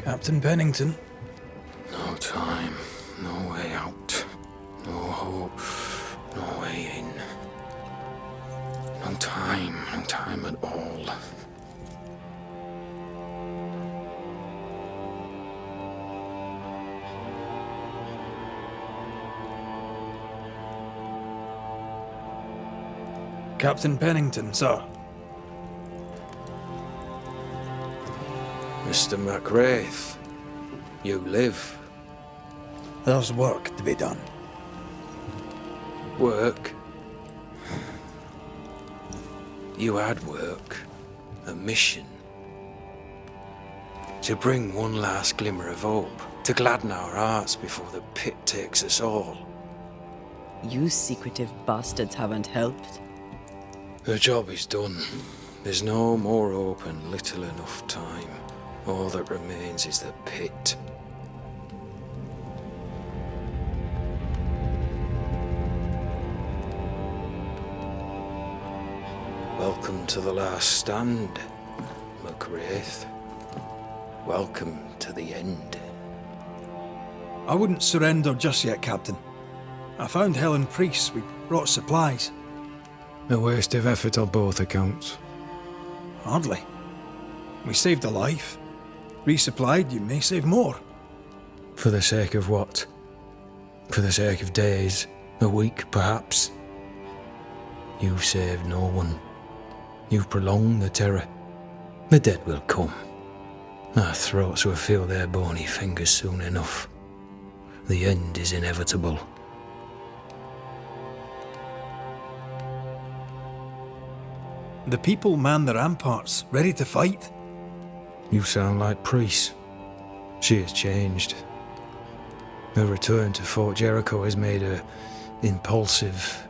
Captain Pennington. No time, no way out, no hope, no way in. No time at all. Captain Pennington, sir. Mr. McWraith, you live. There's work to be done. Work? You had work. A mission. To bring one last glimmer of hope. To gladden our hearts before the pit takes us all. You secretive bastards haven't helped. The job is done. There's no more hope and little enough time. All that remains is the pit. Welcome to the last stand, McWraith. Welcome to the end. I wouldn't surrender just yet, Captain. I found Helen Priest. We brought supplies. A waste of effort on both accounts. Hardly. We saved a life. Resupplied, you may save more. For the sake of what? For the sake of days, a week perhaps? You've saved no one. You've prolonged the terror. The dead will come. Our throats will feel their bony fingers soon enough. The end is inevitable. The people man the ramparts, ready to fight. You sound like Priest. She has changed. Her return to Fort Jericho has made her impulsive,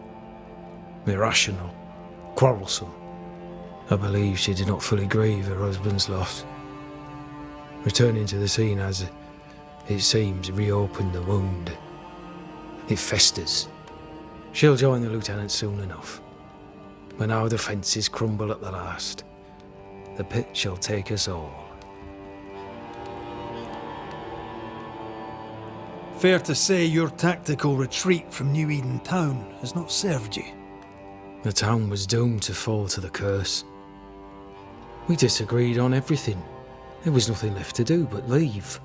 irrational, quarrelsome. I believe she did not fully grieve her husband's loss. Returning to the scene has, it seems, reopened the wound. It festers. She'll join the lieutenant soon enough. When our defences crumble at the last, the pit shall take us all. Fair to say your tactical retreat from Nью-Иден town has not served you. The town was doomed to fall to the curse. We disagreed on everything. There was nothing left to do but leave.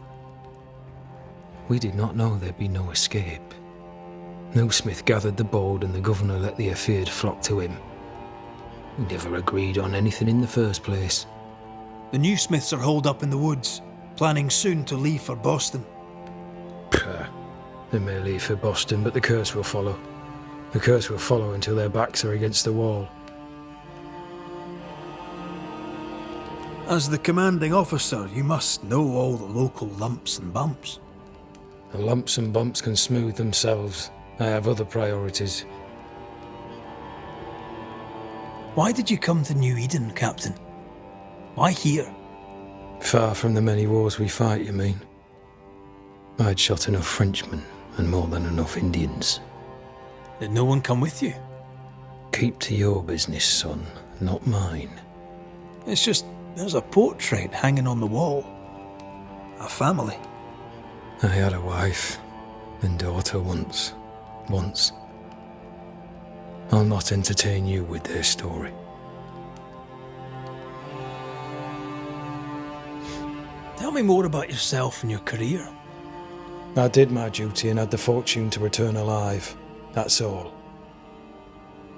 We did not know there'd be no escape. No Smith gathered the board and the governor let the affair flock to him. We never agreed on anything in the first place. The new Smiths are holed up in the woods, planning soon to leave for Boston. They may leave for Boston, but the curse will follow. The curse will follow until their backs are against the wall. As the commanding officer, you must know all the local lumps and bumps. The lumps and bumps can smooth themselves. I have other priorities. Why did you come to Nью-Иден, Captain? Why here? Far from the many wars we fight, you mean? I'd shot enough Frenchmen and more than enough Indians. Did no one come with you? Keep to your business, son, not mine. It's just, there's a portrait hanging on the wall. A family. I had a wife and daughter once. I'll not entertain you with their story. Tell me more about yourself and your career. I did my duty and had the fortune to return alive. That's all.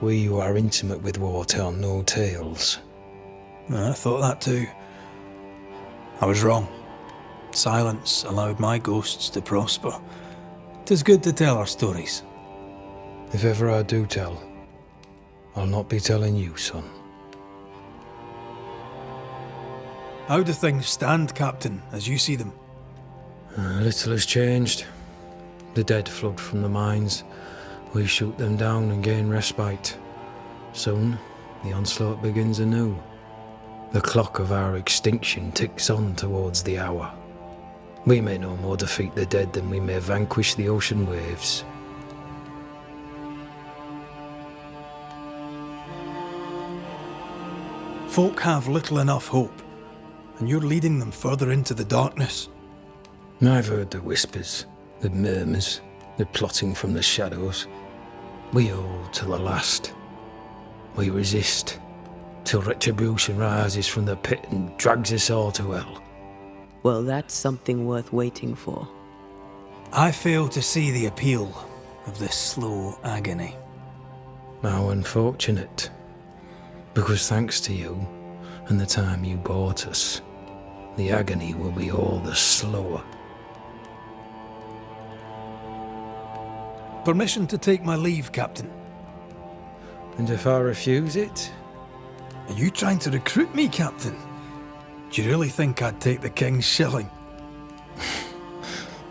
We who are intimate with war tell no tales. I thought that too. I was wrong. Silence allowed my ghosts to prosper. 'Tis good to tell our stories. If ever I do tell, I'll not be telling you, son. How do things stand, Captain, as you see them? Little has changed. The dead flood from the mines. We shoot them down and gain respite. Soon, the onslaught begins anew. The clock of our extinction ticks on towards the hour. We may no more defeat the dead than we may vanquish the ocean waves. Folk have little enough hope, and you're leading them further into the darkness. I've heard the whispers, the murmurs, the plotting from the shadows. We hold till the last. We resist, till retribution rises from the pit and drags us all to hell. Well, that's something worth waiting for. I fail to see the appeal of this slow agony. How unfortunate. Because thanks to you and the time you bought us, the agony will be all the slower. Permission to take my leave, Captain. And if I refuse it? Are you trying to recruit me, Captain? Do you really think I'd take the King's shilling?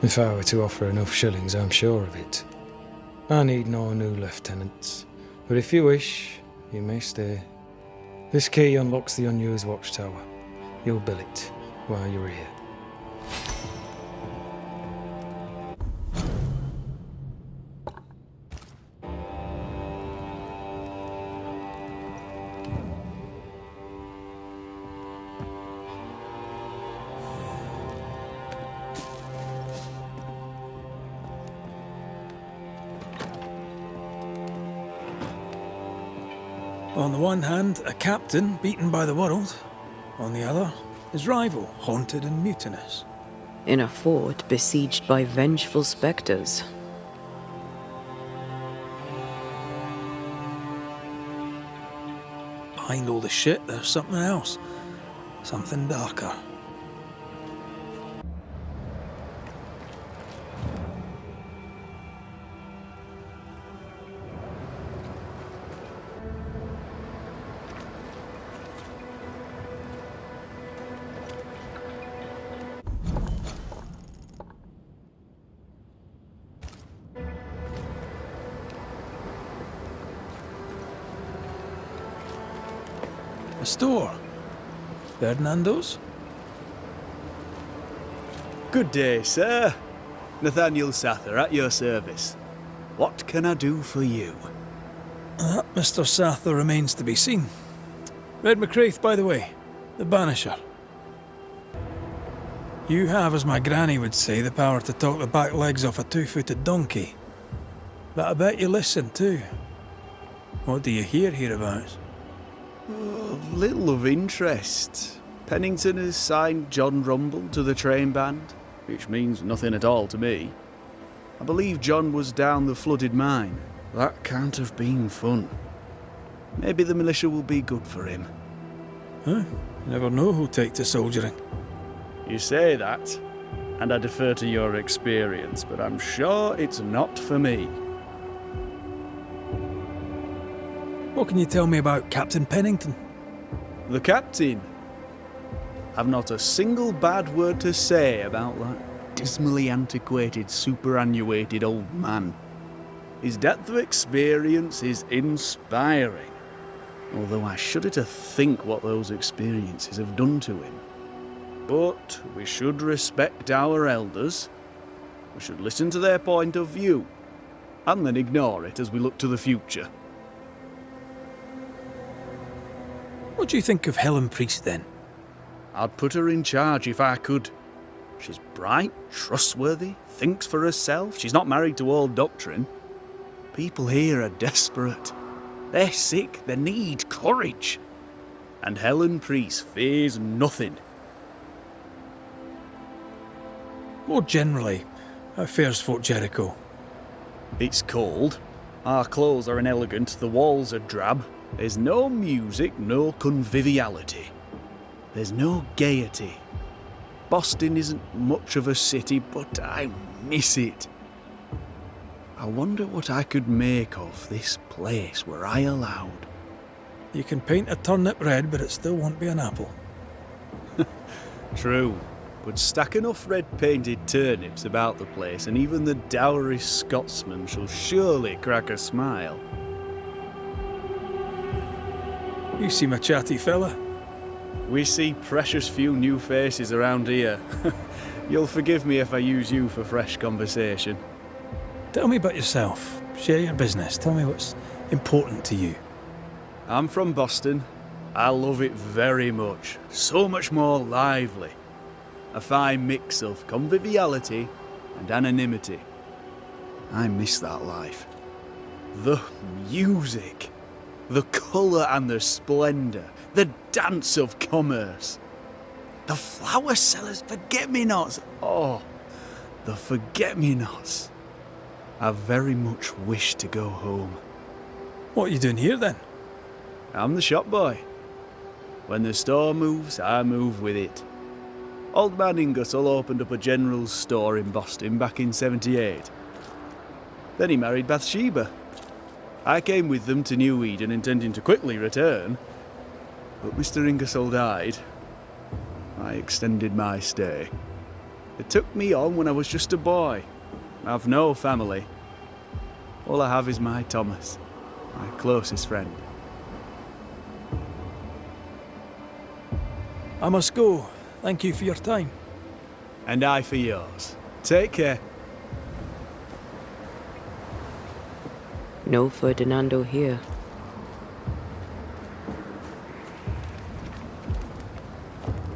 If I were to offer enough shillings, I'm sure of it. I need no new lieutenants. But if you wish, you may stay. This key unlocks the unused watchtower. You'll bill it while you're here. On the one hand, a captain beaten by the world. On the other, his rival, haunted and mutinous. In a fort besieged by vengeful specters. Behind all the shit, there's something else. Something darker. A store. Ferdinando's? Good day, sir. Nathaniel Sather at your service. What can I do for you? That Mr. Sather remains to be seen. Red McCraith, by the way. The Banisher. You have, as my granny would say, the power to talk the back legs off a two-footed donkey. But I bet you listen, too. What do you hear hereabouts? Little of interest. Pennington has signed John Rumble to the train band, which means nothing at all to me. I believe John was down the flooded mine. That can't have been fun. Maybe the militia will be good for him. Huh? You never know who'll take to soldiering. You say that, and I defer to your experience, but I'm sure it's not for me. What can you tell me about Captain Pennington? The captain? I've not a single bad word to say about that dismally antiquated, superannuated old man. His depth of experience is inspiring, although I shudder to think what those experiences have done to him. But we should respect our elders. We should listen to their point of view, and then ignore it as we look to the future. What do you think of Helen Priest, then? I'd put her in charge if I could. She's bright, trustworthy, thinks for herself. She's not married to old doctrine. People here are desperate. They're sick, they need courage. And Helen Priest fears nothing. More generally, how fares Fort Jericho? It's cold. Our clothes are inelegant, the walls are drab. There's no music, no conviviality. There's no gaiety. Boston isn't much of a city, but I miss it. I wonder what I could make of this place were I allowed. You can paint a turnip red, but it still won't be an apple. True, but stack enough red-painted turnips about the place, and even the dourest Scotsman shall surely crack a smile. You seem a chatty fella. We see precious few new faces around here. You'll forgive me if I use you for fresh conversation. Tell me about yourself. Share your business. Tell me what's important to you. I'm from Boston. I love it very much. So much more lively. A fine mix of conviviality and anonymity. I miss that life. The music, the colour and the splendour, the dance of commerce. The flower sellers' forget-me-nots. Oh, the forget-me-nots. I very much wish to go home. What are you doing here then? I'm the shop boy. When the store moves, I move with it. Old man Ingersoll opened up a general store in Boston back in '78. Then he married Bathsheba. I came with them to New-Iden intending to quickly return, but Mr. Ingersoll died. I extended my stay. It took me on when I was just a boy. I've no family. All I have is my Thomas, my closest friend. I must go. Thank you for your time. And I for yours. Take care. No Ferdinando here.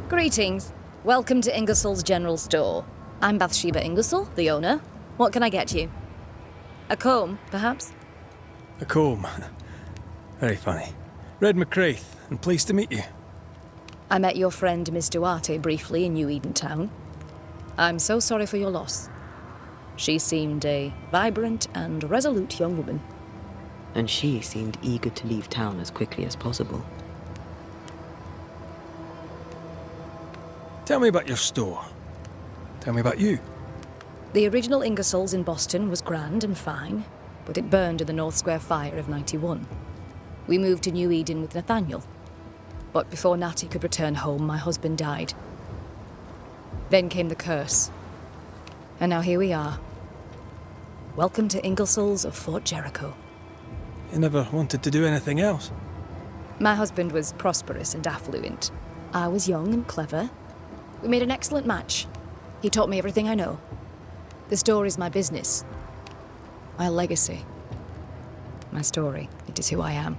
Greetings. Welcome to Ingersoll's General Store. I'm Bathsheba Ingersoll, the owner. What can I get you? A comb, perhaps? A comb. Very funny. Red McCraith, and pleased to meet you. I met your friend Miss Duarte briefly in Nью-Иден town. I'm so sorry for your loss. She seemed a vibrant and resolute young woman. And she seemed eager to leave town as quickly as possible. Tell me about your store. Tell me about you. The original Ingersoll's in Boston was grand and fine, but it burned in the North Square fire of '91. We moved to Nью-Iden with Nathaniel. But before Natty could return home, my husband died. Then came the curse. And now here we are. Welcome to Ingersoll's of Fort Jericho. You never wanted to do anything else. My husband was prosperous and affluent. I was young and clever. We made an excellent match. He taught me everything I know. The store is my business. My legacy. My story. It is who I am.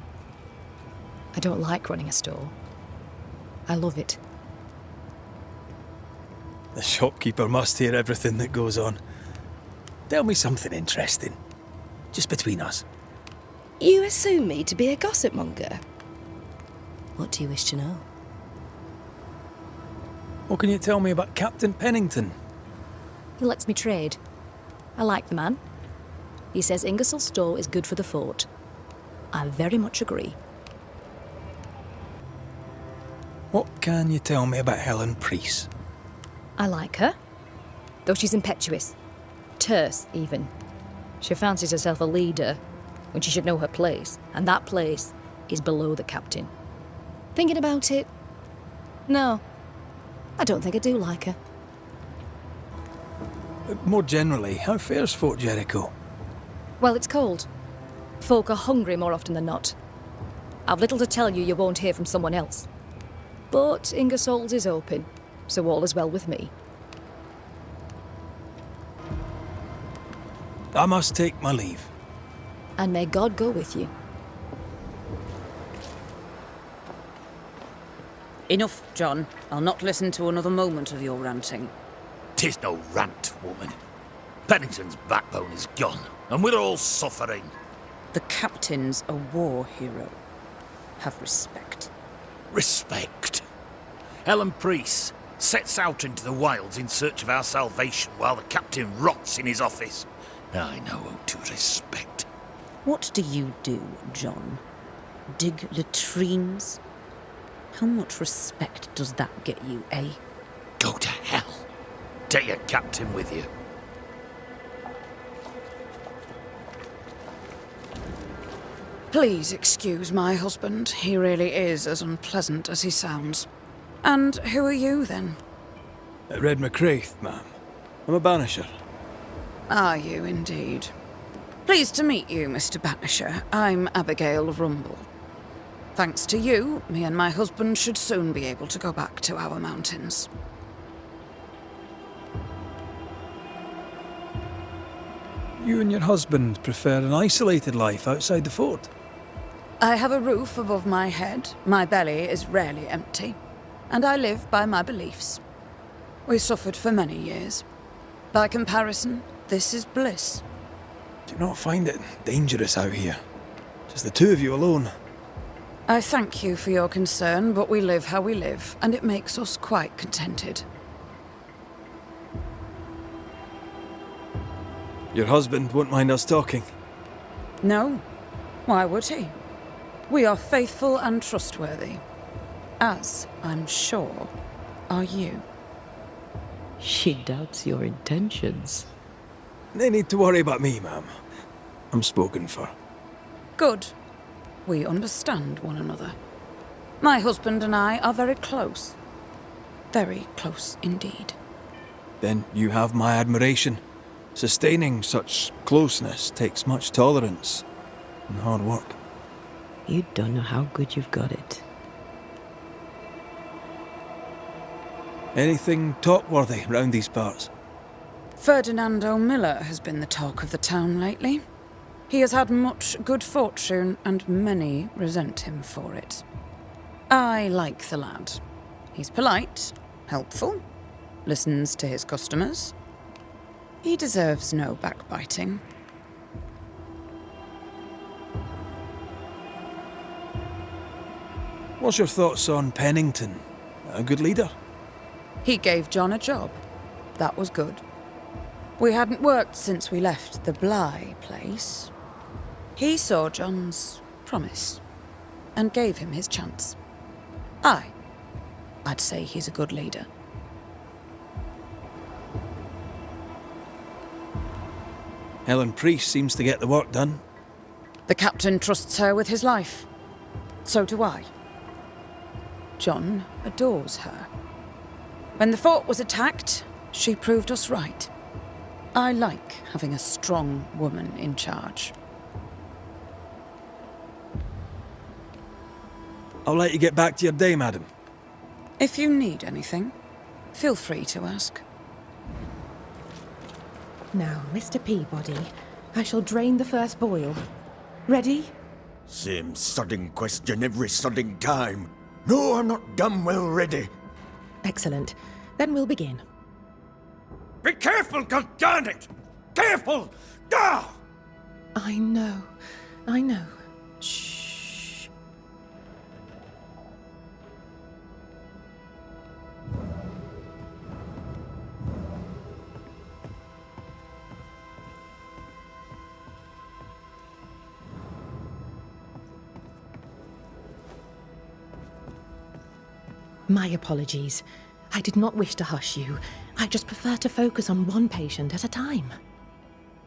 I don't like running a store. I love it. The shopkeeper must hear everything that goes on. Tell me something interesting. Just between us. You assume me to be a gossip monger. What do you wish to know? What can you tell me about Captain Pennington? He lets me trade. I like the man. He says Ingersoll's store is good for the fort. I very much agree. What can you tell me about Helen Priest? I like her, though she's impetuous. Terse, even. She fancies herself a leader when she should know her place, and that place is below the captain. Thinking about it, no, I don't think I do like her. More generally, how fares Fort Jericho? Well, it's cold. Folk are hungry more often than not. I've little to tell you won't hear from someone else. But Ingersoll's is open, so all is well with me. I must take my leave. And may God go with you. Enough, John. I'll not listen to another moment of your ranting. 'Tis no rant, woman. Pennington's backbone is gone, and we're all suffering. The captain's a war hero. Have respect. Respect. Helen Priest sets out into the wilds in search of our salvation while the captain rots in his office. I know how to respect. What do you do, John? Dig latrines? How much respect does that get you, eh? Go to hell. Take your captain with you. Please excuse my husband. He really is as unpleasant as he sounds. And who are you, then? Red McCraith, ma'am. I'm a banisher. Are you, indeed? Pleased to meet you, Mr. Banisher. I'm Abigail Rumble. Thanks to you, me and my husband should soon be able to go back to our mountains. You and your husband prefer an isolated life outside the fort? I have a roof above my head, my belly is rarely empty, and I live by my beliefs. We suffered for many years. By comparison, this is bliss. Do you not find it dangerous out here? Just the two of you alone. I thank you for your concern, but we live how we live, and it makes us quite contented. Your husband won't mind us talking. No, why would he? We are faithful and trustworthy. As, I'm sure, are you. She doubts your intentions. No need to worry about me, ma'am. I'm spoken for. Good. We understand one another. My husband and I are very close. Very close indeed. Then you have my admiration. Sustaining such closeness takes much tolerance and hard work. You don't know how good you've got it. Anything talk-worthy round these parts? Ferdinando Miller has been the talk of the town lately. He has had much good fortune, and many resent him for it. I like the lad. He's polite, helpful, listens to his customers. He deserves no backbiting. What's your thoughts on Pennington? A good leader? He gave John a job. That was good. We hadn't worked since we left the Bly place. He saw John's promise and gave him his chance. I'd say he's a good leader. Ellen Priest seems to get the work done. The captain trusts her with his life. So do I. John adores her. When the fort was attacked, she proved us right. I like having a strong woman in charge. I'll let you get back to your day, madam. If you need anything, feel free to ask. Now, Mr. Peabody, I shall drain the first boil. Ready? Same sodding question every sodding time. No, I'm not damn well ready. Excellent. Then we'll begin. Be careful, goddammit! Careful! Ah! I know. Shh. My apologies. I did not wish to hush you. I just prefer to focus on one patient at a time.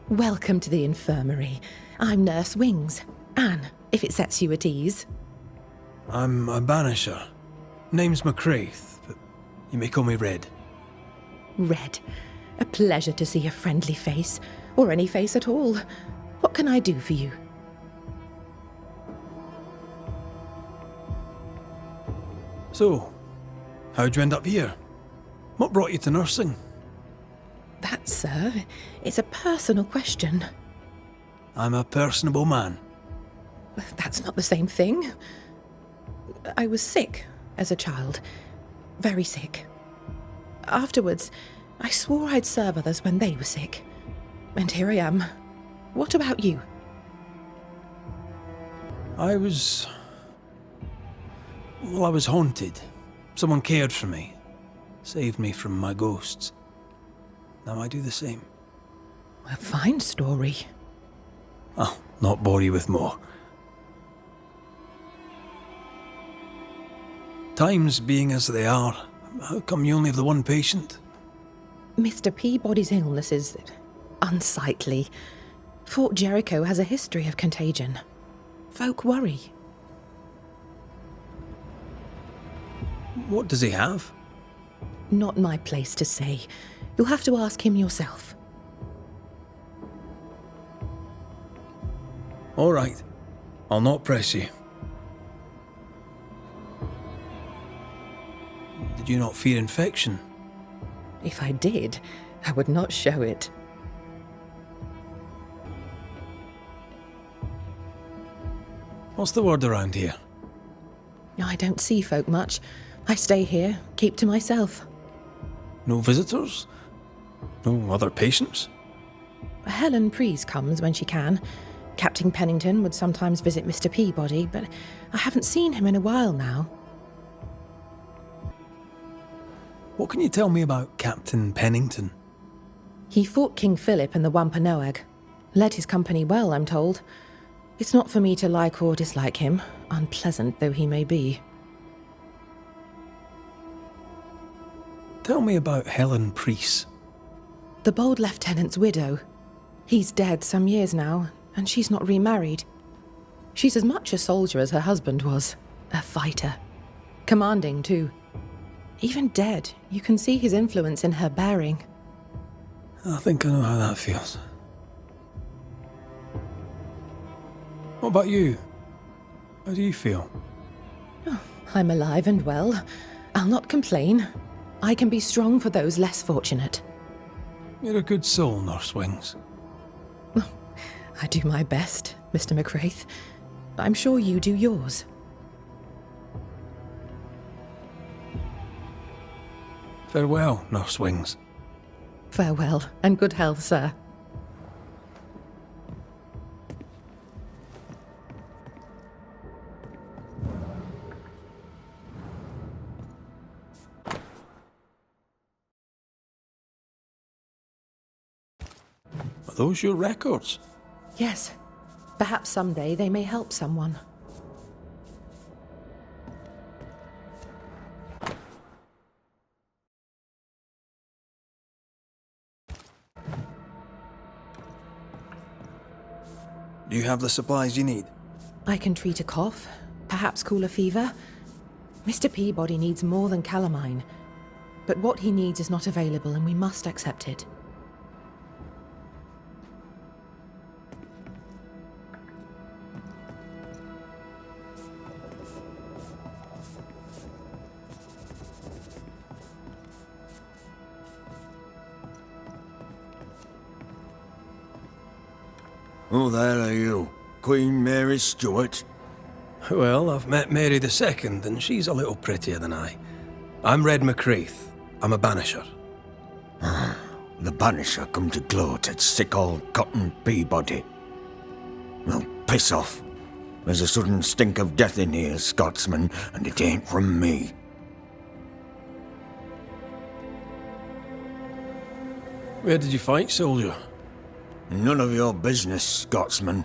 Welcome to the infirmary. I'm Nurse Wings. Anne, if it sets you at ease. I'm a banisher. Name's McCraith, but you may call me Red. Red. A pleasure to see a friendly face, or any face at all. What can I do for you? So, how'd you end up here? What brought you to nursing? That, sir, is a personal question. I'm a personable man. That's not the same thing. I was sick as a child. Very sick. Afterwards, I swore I'd serve others when they were sick. And here I am. What about you? I was haunted. Someone cared for me. Saved me from my ghosts. Now I do the same. A fine story. I'll not bore you with more. Times being as they are, how come you only have the one patient? Mr. Peabody's illness is unsightly. Fort Jericho has a history of contagion. Folk worry. What does he have? Not my place to say. You'll have to ask him yourself. All right. I'll not press you. Did you not fear infection? If I did, I would not show it. What's the word around here? I don't see folk much. I stay here, keep to myself. No visitors? No other patients? Helen Preece comes when she can. Captain Pennington would sometimes visit Mr. Peabody, but I haven't seen him in a while now. What can you tell me about Captain Pennington? He fought King Philip in the Wampanoag. Led his company well, I'm told. It's not for me to like or dislike him, unpleasant though he may be. Tell me about Helen Preece. The bold lieutenant's widow. He's dead some years now, and she's not remarried. She's as much a soldier as her husband was. A fighter. Commanding, too. Even dead, you can see his influence in her bearing. I think I know how that feels. What about you? How do you feel? Oh, I'm alive and well. I'll not complain. I can be strong for those less fortunate. You're a good soul, Nurse Wings. I do my best, Mr. McWraith. I'm sure you do yours. Farewell, Nurse Wings. Farewell, and good health, sir. Are those your records? Yes. Perhaps someday they may help someone. Do you have the supplies you need? I can treat a cough, perhaps cool a fever. Mr. Peabody needs more than calamine. But what he needs is not available, and we must accept it. Who the hell are you? Queen Mary Stuart? Well, I've met Mary II, and she's a little prettier than I. I'm Red McWraith. I'm a banisher. The banisher come to gloat at sick old Cotton Peabody. Well, piss off. There's a sudden stink of death in here, Scotsman, and it ain't from me. Where did you fight, soldier? None of your business, Scotsman.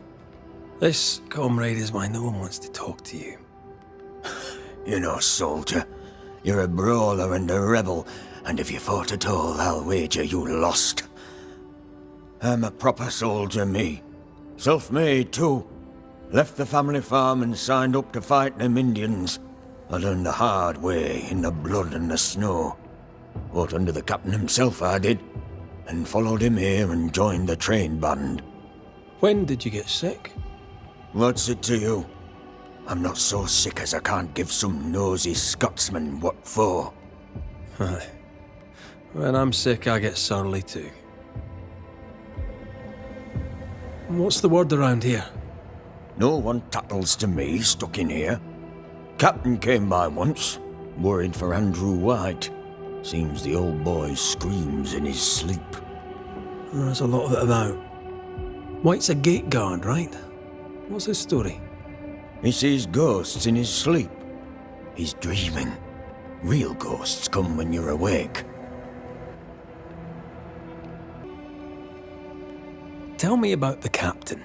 This, comrade, is why no one wants to talk to you. You know, soldier, you're a brawler and a rebel, and if you fought at all, I'll wager you lost. I'm a proper soldier, me. Self-made, too. Left the family farm and signed up to fight them Indians. I learned the hard way, in the blood and the snow. Fought under the captain himself, I did, and followed him here and joined the train band. When did you get sick? What's it to you? I'm not so sick as I can't give some nosy Scotsman what for. Aye. When I'm sick, I get surly too. What's the word around here? No one tattles to me stuck in here. Captain came by once, worried for Andrew White. Seems the old boy screams in his sleep. There's a lot of it about. White's a gate guard, right? What's his story? He sees ghosts in his sleep. He's dreaming. Real ghosts come when you're awake. Tell me about the captain.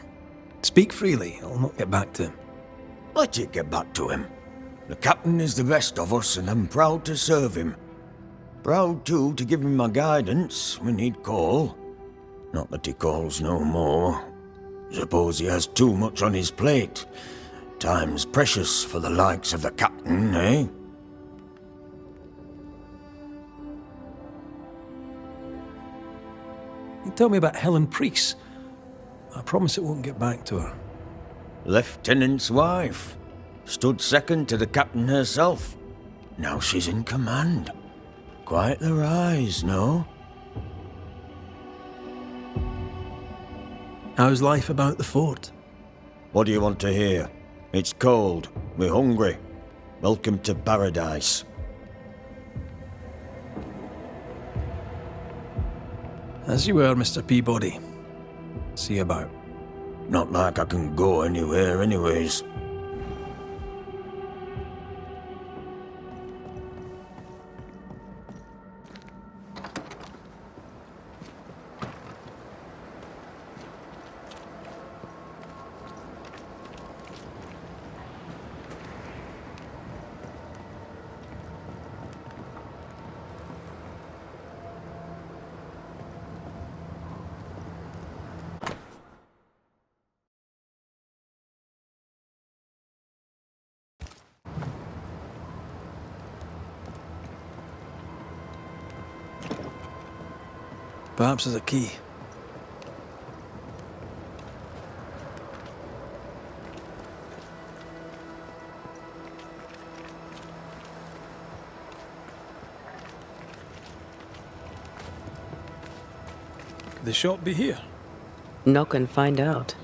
Speak freely, I'll not get back to him. Let you get back to him. The captain is the best of us, and I'm proud to serve him. Proud, too, to give him my guidance when he'd call. Not that he calls no more. Suppose he has too much on his plate. Time's precious for the likes of the captain, eh? You tell me about Helen Preece. I promise it won't get back to her. Lieutenant's wife. Stood second to the captain herself. Now she's in command. Quite the rise, no? How's life about the fort? What do you want to hear? It's cold. We're hungry. Welcome to paradise. As you were, Mr. Peabody. See you about. Not like I can go anywhere anyways. Perhaps there's a key. Could the shop be here? Knock and find out.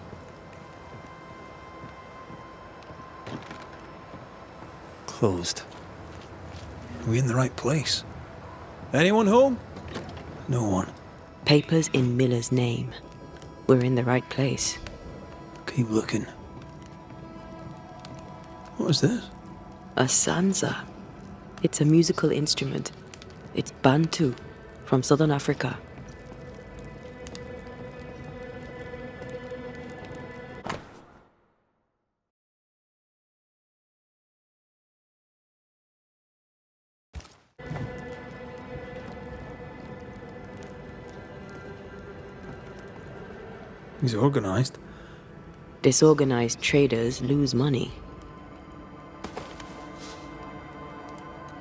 Closed. Are we in the right place? Anyone home? No one. Papers in Miller's name. We're in the right place. Keep looking. What is this? A sanza. It's a musical instrument. It's Bantu, from southern Africa. He's organized. Disorganized traders lose money.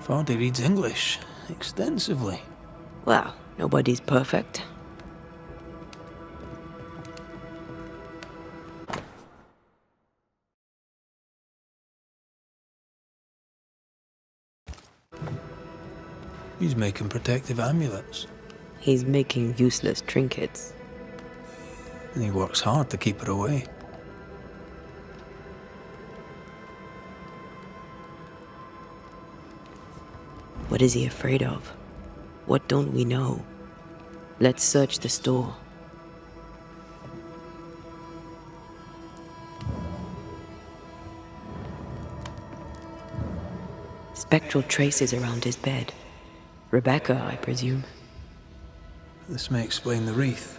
Vardy reads English extensively. Well, nobody's perfect. He's making protective amulets. He's making useless trinkets. And he works hard to keep it away. What is he afraid of? What don't we know? Let's search the store. Spectral traces around his bed. Rebecca, I presume. This may explain the wreath.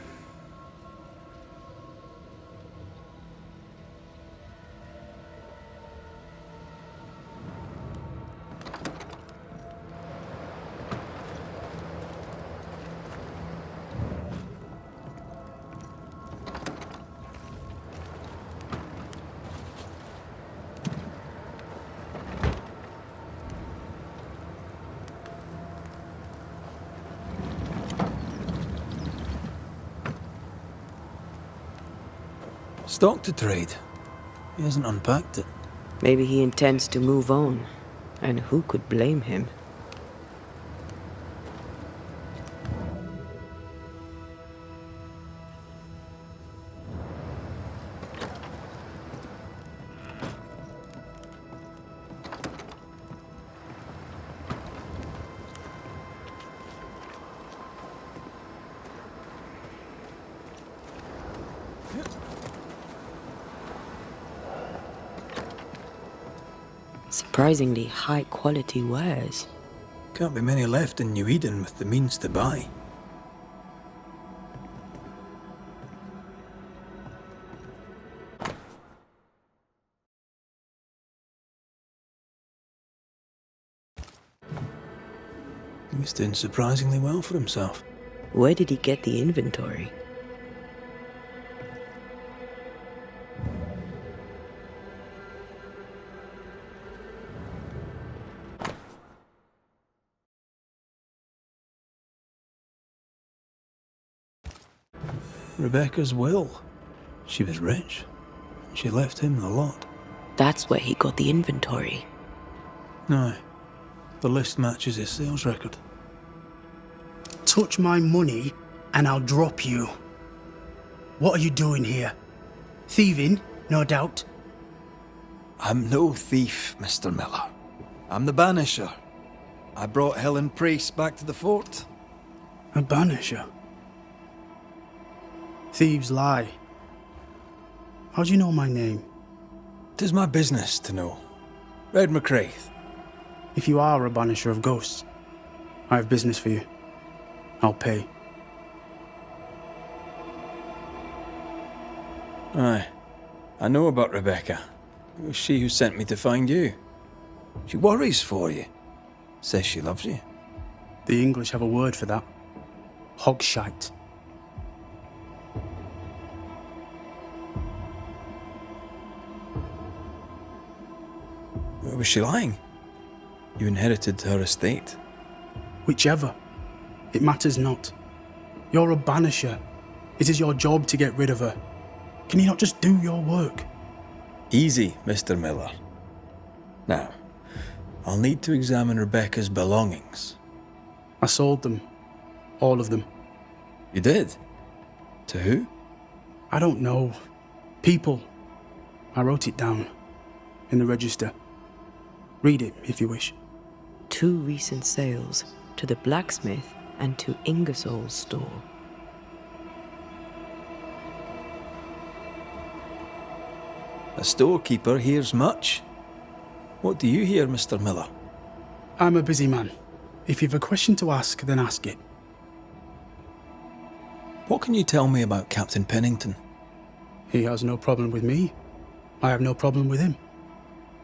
Stock to trade. He hasn't unpacked it. Maybe he intends to move on. And who could blame him? Surprisingly high-quality wares. Can't be many left in Nью-Иден with the means to buy. He's doing surprisingly well for himself. Where did he get the inventory? Rebecca's will. She was rich. She left him the lot. That's where he got the inventory. No. The list matches his sales record. Touch my money and I'll drop you. What are you doing here? Thieving, no doubt. I'm no thief, Mr. Miller. I'm the Banisher. I brought Helen Priest back to the fort. A banisher? Thieves lie. How do you know my name? 'Tis my business to know. Red McCraith. If you are a banisher of ghosts, I have business for you. I'll pay. Aye. I know about Rebecca. It was she who sent me to find you. She worries for you. Says she loves you. The English have a word for that. Hogshite. Was she lying? You inherited her estate. Whichever. It matters not. You're a banisher. It is your job to get rid of her. Can you not just do your work? Easy, Mr. Miller. Now, I'll need to examine Rebecca's belongings. I sold them. All of them. You did? To who? I don't know. People. I wrote it down. In the register. Read it, if you wish. 2 recent sales to the blacksmith and to Ingersoll's store. A storekeeper hears much. What do you hear, Mr. Miller? I'm a busy man. If you've a question to ask, then ask it. What can you tell me about Captain Pennington? He has no problem with me. I have no problem with him.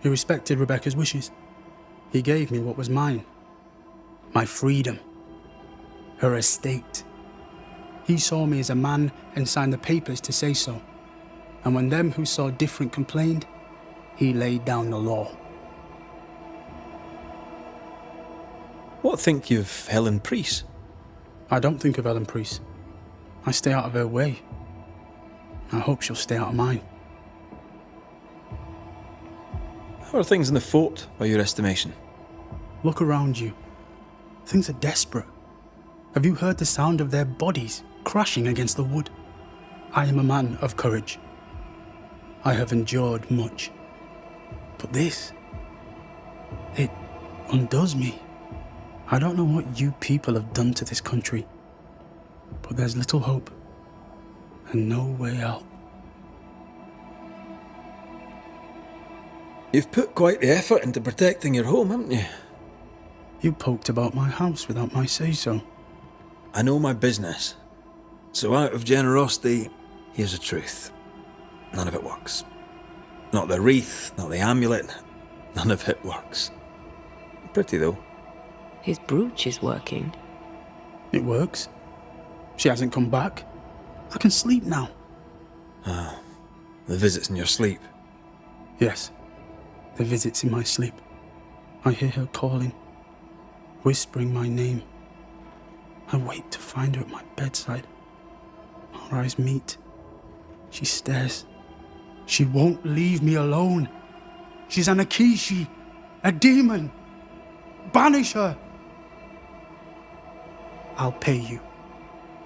He respected Rebecca's wishes. He gave me what was mine. My freedom. Her estate. He saw me as a man and signed the papers to say so. And when them who saw different complained, he laid down the law. What think you of Helen Priest? I don't think of Helen Priest. I stay out of her way. I hope she'll stay out of mine. How are things in the fort, by your estimation? Look around you. Things are desperate. Have you heard the sound of their bodies crashing against the wood? I am a man of courage. I have endured much. But this, it undoes me. I don't know what you people have done to this country, but there's little hope and no way out. You've put quite the effort into protecting your home, haven't you? You poked about my house without my say-so. I know my business. So out of generosity, here's the truth. None of it works. Not the wreath, not the amulet, none of it works. Pretty though. His brooch is working. It works. She hasn't come back. I can sleep now. Ah, the visits in your sleep. Yes, the visits in my sleep. I hear her calling, whispering my name. I wait to find her at my bedside. Our eyes meet. She stares. She won't leave me alone. She's an Akishi, a demon. Banish her. I'll pay you.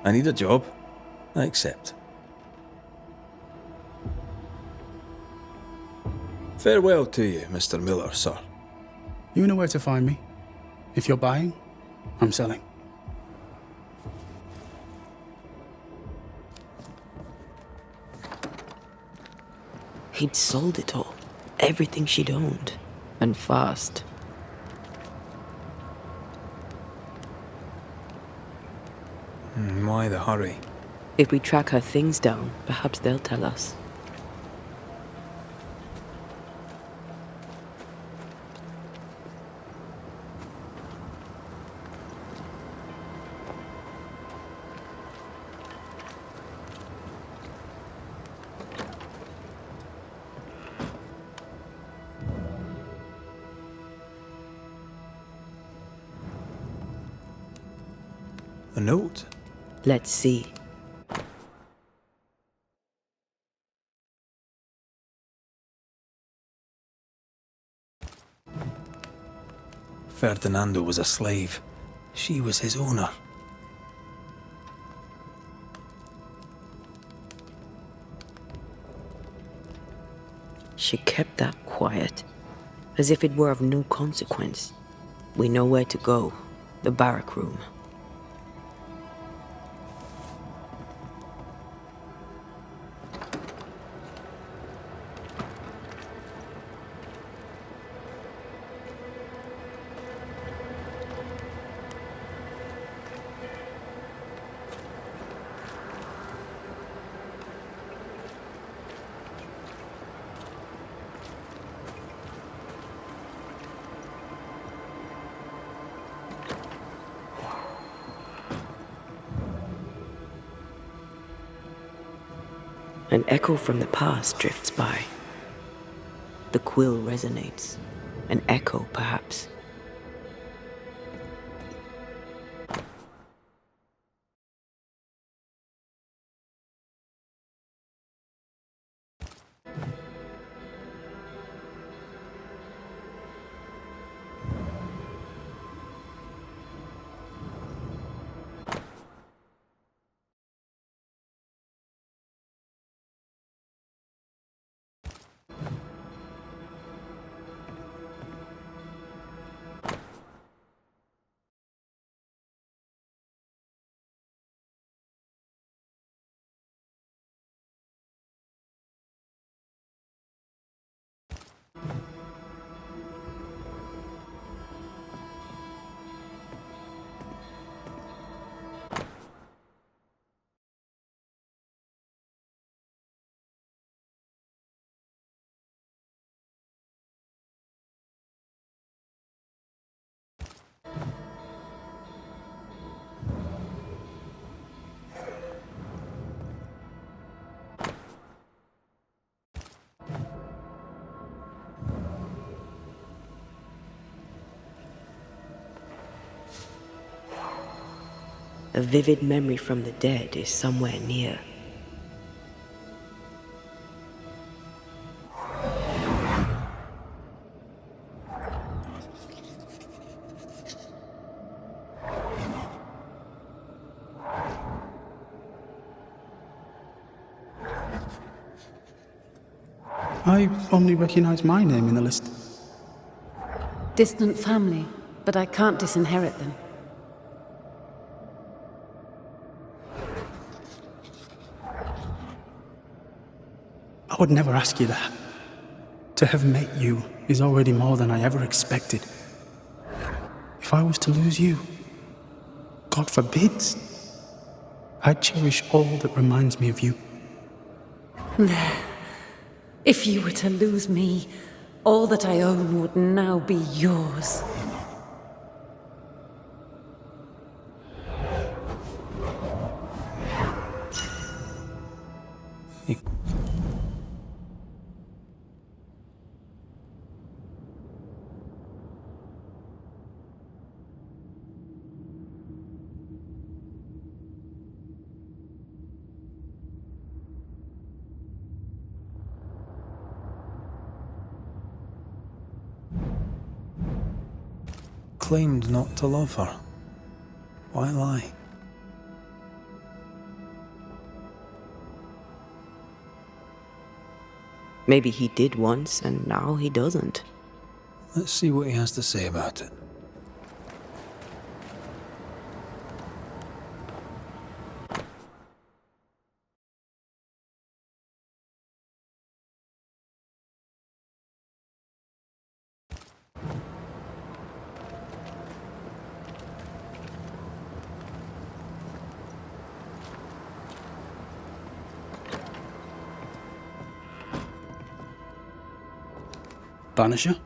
I need a job. I accept. Farewell to you, Mr. Miller, sir. You know where to find me. If you're buying, I'm selling. He'd sold it all. Everything she'd owned. And fast. Why the hurry? If we track her things down, perhaps they'll tell us. A note? Let's see. Ferdinando was a slave. She was his owner. She kept that quiet, as if it were of no consequence. We know where to go. The barrack room. An echo from the past drifts by. The quill resonates. An echo, perhaps. A vivid memory from the dead is somewhere near. I only recognize my name in the list. Distant family, but I can't disinherit them. I would never ask you that. To have met you is already more than I ever expected. If I was to lose you, God forbids, I'd cherish all that reminds me of you. There. If you were to lose me, all that I own would now be yours. Claimed not to love her. Why lie? Maybe he did once, and now he doesn't. Let's see what he has to say about it. Banisher?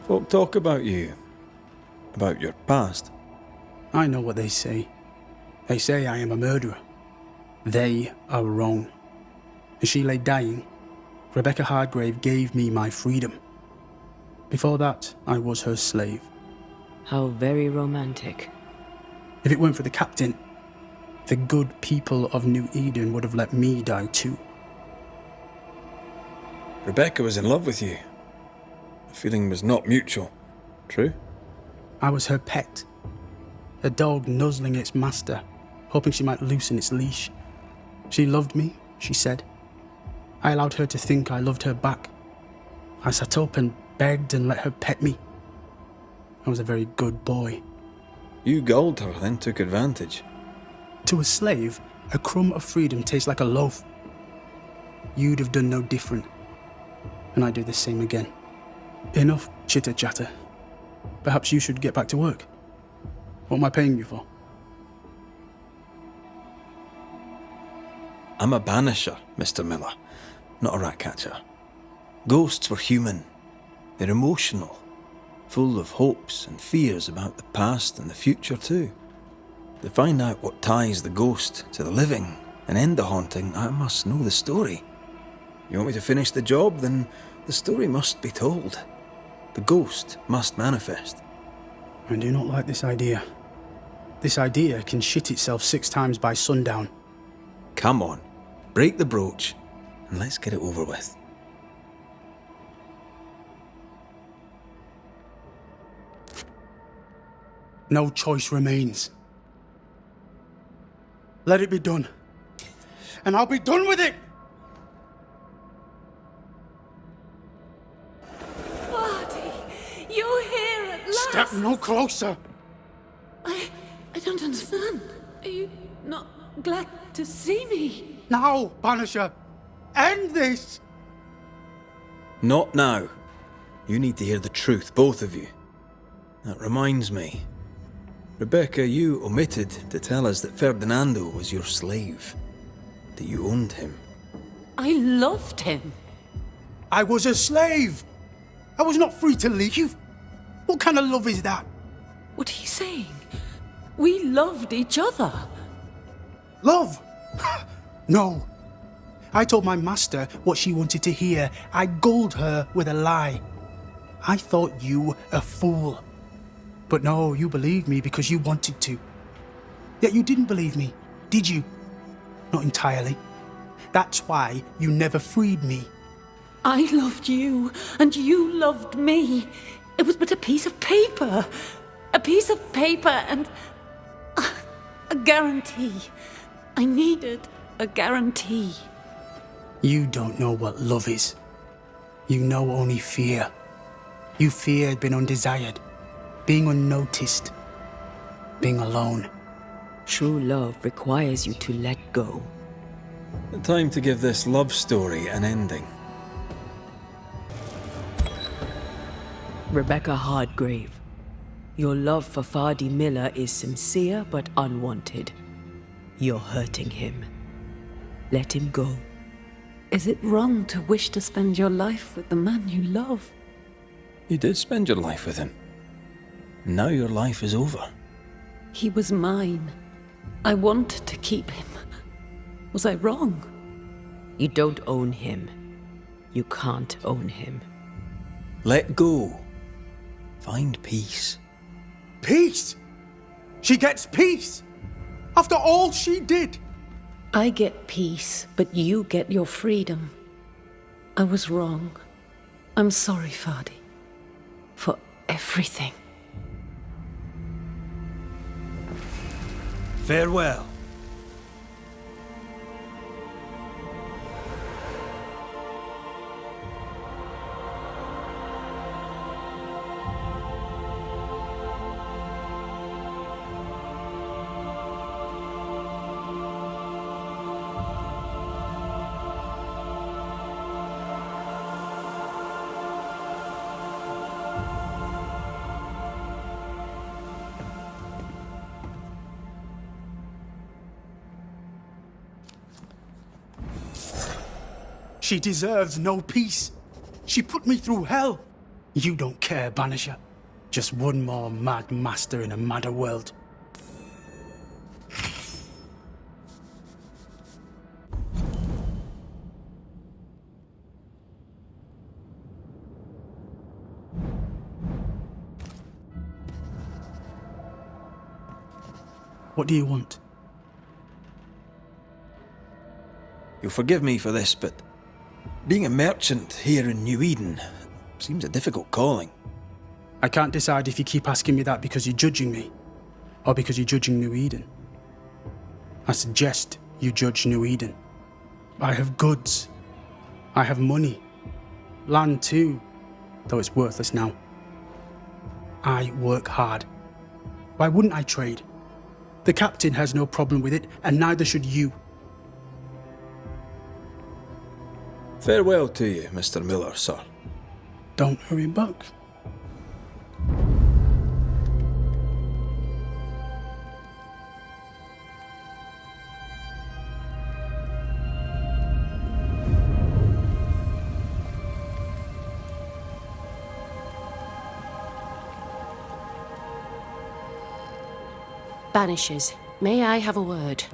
Folk talk about you. About your past. I know what they say. They say I am a murderer. They are wrong. As she lay dying, Rebecca Hardgrave gave me my freedom. Before that, I was her slave. How very romantic. If it weren't for the captain, the good people of Nью-Иден would have let me die too. Rebecca was in love with you. The feeling was not mutual. True? I was her pet. A dog nuzzling its master, hoping she might loosen its leash. She loved me, she said. I allowed her to think I loved her back. I sat up and begged and let her pet me. I was a very good boy. You gulled her, then took advantage. To a slave, a crumb of freedom tastes like a loaf. You'd have done no different, and I'd do the same again. Enough chitter-chatter. Perhaps you should get back to work. What am I paying you for? I'm a banisher, Mr. Miller, not a rat catcher. Ghosts were human. They're emotional, full of hopes and fears about the past and the future too. To find out what ties the ghost to the living and end the haunting, I must know the story. You want me to finish the job? Then the story must be told. The ghost must manifest. I do not like this idea. This idea can shit itself 6 times by sundown. Come on, break the brooch and let's get it over with. No choice remains. Let it be done. And I'll be done with it! Vardy, you're here at last! Step no closer! I don't understand. Are you not glad to see me? Now, Banisher! End this! Not now. You need to hear the truth, both of you. That reminds me. Rebecca, you omitted to tell us that Ferdinando was your slave. That you owned him. I loved him. I was a slave! I was not free to leave! What kind of love is that? What are you saying? We loved each other. Love? No. I told my master what she wanted to hear. I gulled her with a lie. I thought you a fool. But no, you believed me because you wanted to. Yet you didn't believe me, did you? Not entirely. That's why you never freed me. I loved you, and you loved me. It was but a piece of paper. A piece of paper and a guarantee. I needed a guarantee. You don't know what love is. You know only fear. You feared being undesired, being unnoticed, being alone. True love requires you to let go. Time to give this love story an ending. Rebecca Hardgrave, your love for Vardy Miller is sincere but unwanted. You're hurting him. Let him go. Is it wrong to wish to spend your life with the man you love? You did spend your life with him. Now your life is over. He was mine. I wanted to keep him. Was I wrong? You don't own him. You can't own him. Let go. Find peace. Peace? She gets peace? After all she did? I get peace, but you get your freedom. I was wrong. I'm sorry, Vardy. For everything. Farewell. She deserves no peace. She put me through hell. You don't care, Banisher. Just one more mad master in a madder world. What do you want? You'll forgive me for this, but being a merchant here in Nью-Иден seems a difficult calling. I can't decide if you keep asking me that because you're judging me, or because you're judging Nью-Иден. I suggest you judge Nью-Иден. I have goods. I have money. Land too, though it's worthless now. I work hard. Why wouldn't I trade? The captain has no problem with it, and neither should you. Farewell to you, Mr. Miller, sir. Don't hurry back. Banishers, May I have a word?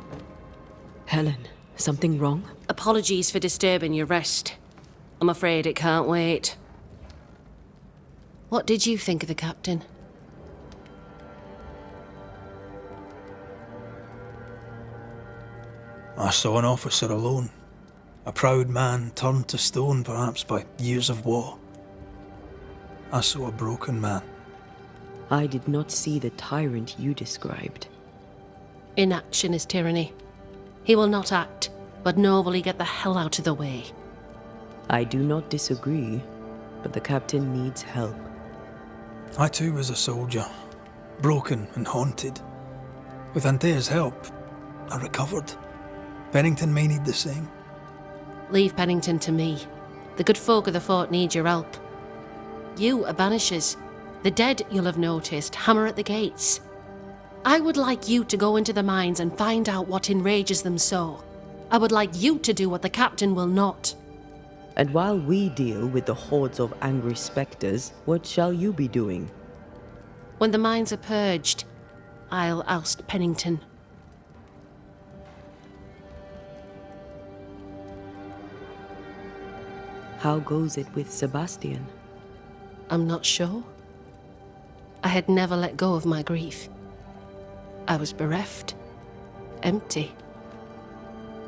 Helen, something wrong? Apologies for disturbing your rest. I'm afraid it can't wait. What did you think of the captain? I saw an officer alone. A proud man turned to stone, perhaps by years of war. I saw a broken man. I did not see the tyrant you described. Inaction is tyranny. He will not act, but nor will he get the hell out of the way. I do not disagree, but the captain needs help. I too was a soldier, broken and haunted. With Antea's help, I recovered. Pennington may need the same. Leave Pennington to me. The good folk of the fort need your help. You are Banishers. The dead, you'll have noticed, hammer at the gates. I would like you to go into the mines and find out what enrages them so. I would like you to do what the captain will not. And while we deal with the hordes of angry spectres, what shall you be doing? When the mines are purged, I'll oust Pennington. How goes it with Sebastian? I'm not sure. I had never let go of my grief. I was bereft, empty.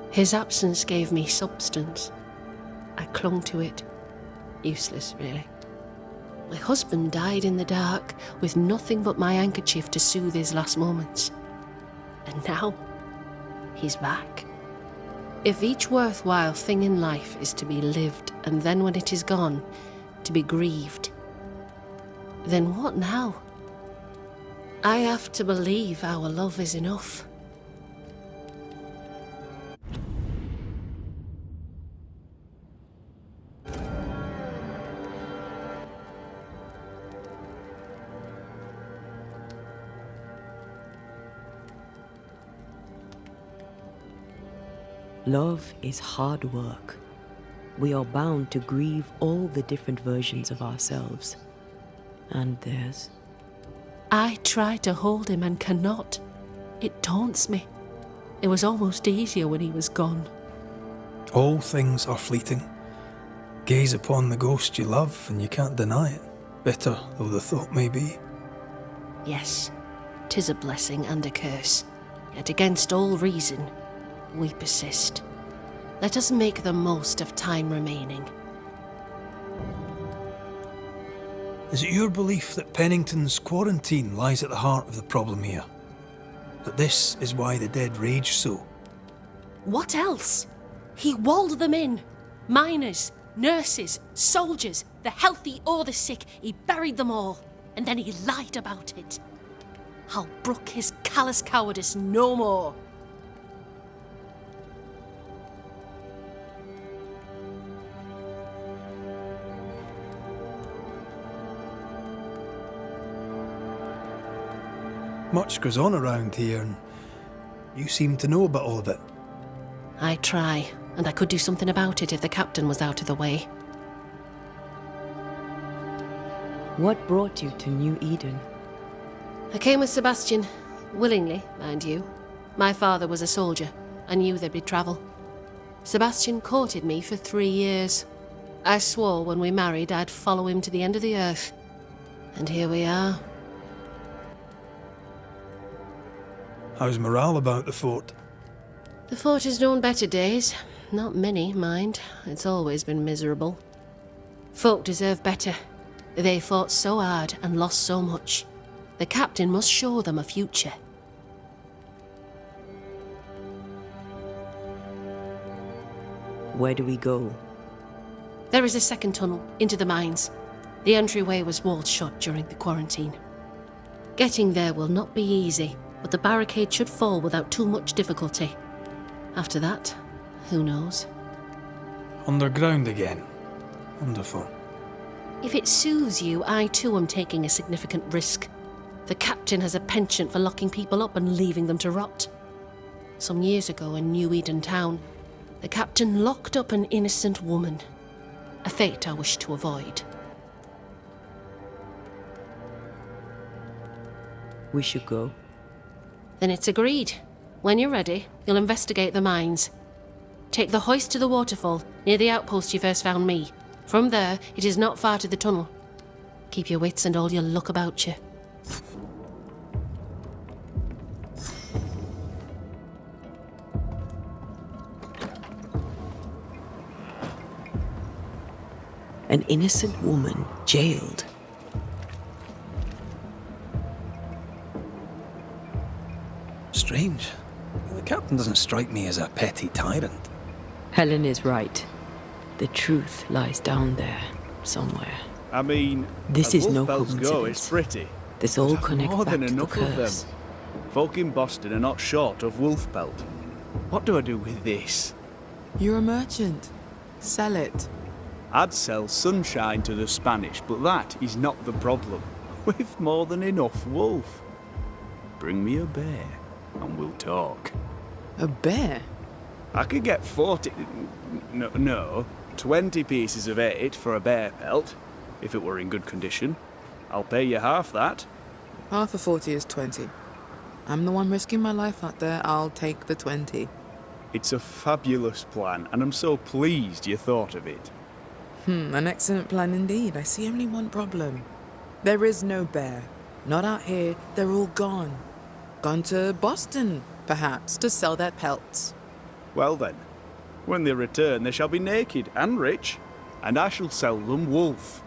His absence gave me substance. I clung to it. Useless, really. My husband died in the dark, with nothing but my handkerchief to soothe his last moments. And now, he's back. If each worthwhile thing in life is to be lived, and then when it is gone, to be grieved, then what now? I have to believe our love is enough. Love is hard work. We are bound to grieve all the different versions of ourselves. And theirs. I try to hold him and cannot. It taunts me. It was almost easier when he was gone. All things are fleeting. Gaze upon the ghost you love and you can't deny it, bitter though the thought may be. Yes, 'tis a blessing and a curse. Yet against all reason, we persist. Let us make the most of time remaining. Is it your belief that Pennington's quarantine lies at the heart of the problem here? That this is why the dead rage so? What else? He walled them in. Miners, nurses, soldiers, the healthy or the sick, he buried them all. And then he lied about it. I'll brook his callous cowardice no more. Much goes on around here, and you seem to know about all of it. I try, and I could do something about it if the captain was out of the way. What brought you to Nью-Иден? I came with Sebastian, willingly, mind you. My father was a soldier. I knew there'd be travel. Sebastian courted me for 3 years. I swore when we married I'd follow him to the end of the earth. And here we are. How's morale about the fort? The fort has known better days. Not many, mind. It's always been miserable. Folk deserve better. They fought so hard and lost so much. The captain must show them a future. Where do we go? There is a second tunnel into the mines. The entryway was walled shut during the quarantine. Getting there will not be easy, but the barricade should fall without too much difficulty. After that, who knows? Underground again. Wonderful. If it soothes you, I too am taking a significant risk. The captain has a penchant for locking people up and leaving them to rot. Some years ago in Nью-Иден town, the captain locked up an innocent woman. A fate I wish to avoid. We should go. Then it's agreed. When you're ready, you'll investigate the mines. Take the hoist to the waterfall, near the outpost you first found me. From there, it is not far to the tunnel. Keep your wits and all your luck about you. An innocent woman jailed. Strange. The captain doesn't strike me as a petty tyrant. Helen is right. The truth lies down there, somewhere. I mean, This as is no wolf pelts go, coincidence. it's pretty. This all But I've connects more back than to the enough of them. curse. Folk in Boston are not short of wolf pelt. What do I do with this? You're a merchant. Sell it. I'd sell sunshine to the Spanish, but that is not the problem. We've more than enough wolf. Bring me a bear, and we'll talk. A bear? I could get 20 pieces of 8 for a bear pelt, if it were in good condition. I'll pay you half that. Half of 40 is 20. I'm the one risking my life out there. I'll take the 20. It's a fabulous plan, and I'm so pleased you thought of it. An excellent plan indeed. I see only one problem. There is no bear. Not out here. They're all gone. Gone to Boston, perhaps, to sell their pelts. Well then, when they return, they shall be naked and rich, and I shall sell them wolf.